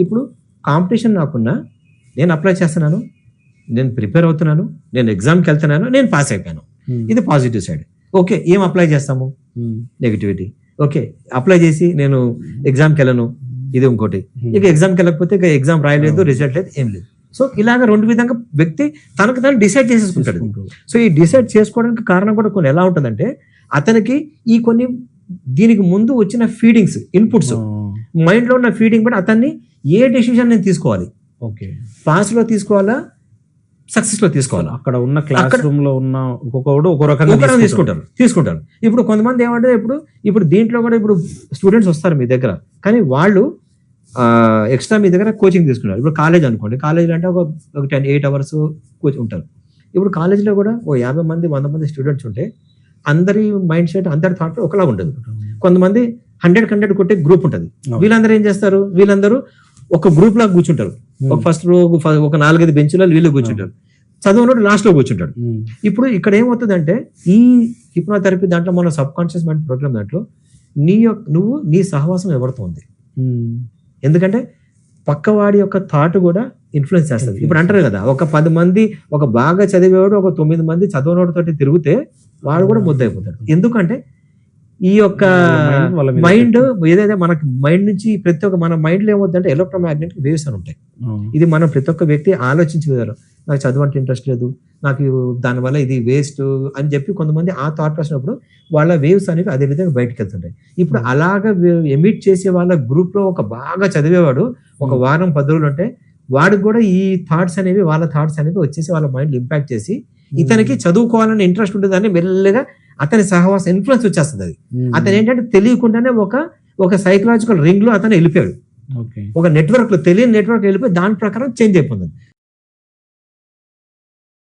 ఇప్పుడు కాంపిటీషన్ నాకున్నా నేను అప్లై చేస్తున్నాను, నేను ప్రిపేర్ అవుతున్నాను, నేను ఎగ్జామ్కి వెళ్తున్నాను, నేను పాస్ అయిపోయాను. ఇది పాజిటివ్ సైడ్. ఓకే, ఏం అప్లై చేస్తాము? నెగిటివిటీ. ఓకే, అప్లై చేసి నేను ఎగ్జామ్కి వెళ్ళను, ఇది ఇంకోటి. ఇక ఎగ్జామ్కి వెళ్ళకపోతే ఇక ఎగ్జామ్ రాయలేదు, రిజల్ట్ లేదు, ఏం లేదు. సో ఇలాగ రెండు విధంగా వ్యక్తి తనకు తను డిసైడ్ చేసేసుకుంటాడు. సో ఈ డిసైడ్ చేసుకోవడానికి కారణం కూడా కొన్ని ఎలా ఉంటుందంటే అతనికి ఈ కొన్ని దీనికి ముందు వచ్చిన ఫీడింగ్స్, ఇన్పుట్స్, మైండ్ లో ఉన్న ఫీడింగ్ బట్టి అతన్ని ఏ డెసిషన్ నేను తీసుకోవాలి, పాస్ లో తీసుకోవాలా, సక్సెస్ లో తీసుకోవాలా, అక్కడ ఉన్న క్లాస్ రూమ్ లో ఉన్న ఒక్కొక్కడు ఒక రకంగా తీసుకుంటారు. ఇప్పుడు కొంతమంది ఏమంటే ఇప్పుడు దీంట్లో కూడా ఇప్పుడు స్టూడెంట్స్ వస్తారు మీ దగ్గర, కానీ వాళ్ళు ఎక్స్ట్రా మీ దగ్గర కోచింగ్ తీసుకున్నారు. ఇప్పుడు కాలేజ్ అనుకోండి, కాలేజీలో అంటే ఒక 8 hours కోచింగ్ ఉంటారు. ఇప్పుడు కాలేజీలో కూడా 50 మంది 100 మంది స్టూడెంట్స్ ఉంటే అందరి మైండ్ సెట్, అందరి థాట్ ఒకలా ఉంటుంది. కొంతమంది 100 కొట్టే గ్రూప్ ఉంటుంది. వీళ్ళందరూ ఏం చేస్తారు, వీళ్ళందరూ ఒక గ్రూప్ లాగా కూర్చుంటారు. ఒక ఫస్ట్ రో ఒక 4-5 బెంచ్లలో వీళ్ళు కూర్చుంటారు, చదువునోడు లాస్ట్ లో కూర్చుంటాడు. ఇప్పుడు ఇక్కడ ఏమవుతుందంటే ఈ హిప్నోథెరపీ దాంట్లో మన సబ్ కాన్షియస్ మైండ్ ప్రోగ్రామ్ దాంట్లో నువ్వు నీ సహవాసం ఎవరితో ఉంది, ఎందుకంటే పక్కవాడి యొక్క థాట్ కూడా ఇన్ఫ్లుయెన్స్ చేస్తుంది. ఇప్పుడు అంటారు కదా, ఒక 10 మంది ఒక బాగా చదివేవాడు ఒక 9 మంది చదవనోడితో తిరిగితే వాడు కూడా ముద్దయిపోతాడు. ఎందుకంటే ఈ యొక్క మైండ్ ఏదైతే మనకి మైండ్ నుంచి ప్రతి ఒక్క మన మైండ్ లో ఏమవుతుందంటే ఎలక్ట్రోమాగ్నెటిక్ వేవ్స్ అని ఉంటాయి. ఇది మనం ప్రతి ఒక్క వ్యక్తి ఆలోచించే విధానం. నాకు చదువు అంటే ఇంట్రెస్ట్ లేదు, నాకు దానివల్ల ఇది వేస్ట్ అని చెప్పి కొంతమంది ఆ థాట్ వచ్చినప్పుడు వాళ్ళ వేవ్స్ అనేవి అదే విధంగా బయటకు వెళ్తుంటాయి. ఇప్పుడు అలాగ ఎమిట్ చేసే వాళ్ళ గ్రూప్ లో ఒక బాగా చదివేవాడు ఒక వారం 10 రోజులు ఉంటే వాడికి కూడా ఈ థాట్స్ అనేవి వాళ్ళ థాట్స్ అనేవి వచ్చేసి వాళ్ళ మైండ్ ఇంపాక్ట్ చేసి ఇతనికి చదువుకోవాలని ఇంట్రెస్ట్ ఉంటుందని మెల్లగా అతని సహవాసం ఇన్ఫ్లుయెన్స్ వచ్చేస్తుంది. అది అతను ఏంటంటే తెలియకుండానే ఒక సైకలాజికల్ రింగ్ లో అతను వెళ్ళిపోయాడు, ఒక నెట్వర్క్ లో తెలియని నెట్వర్క్ వెళ్ళిపోయి దాని ప్రకారం చేంజ్ అయిపోతుంది.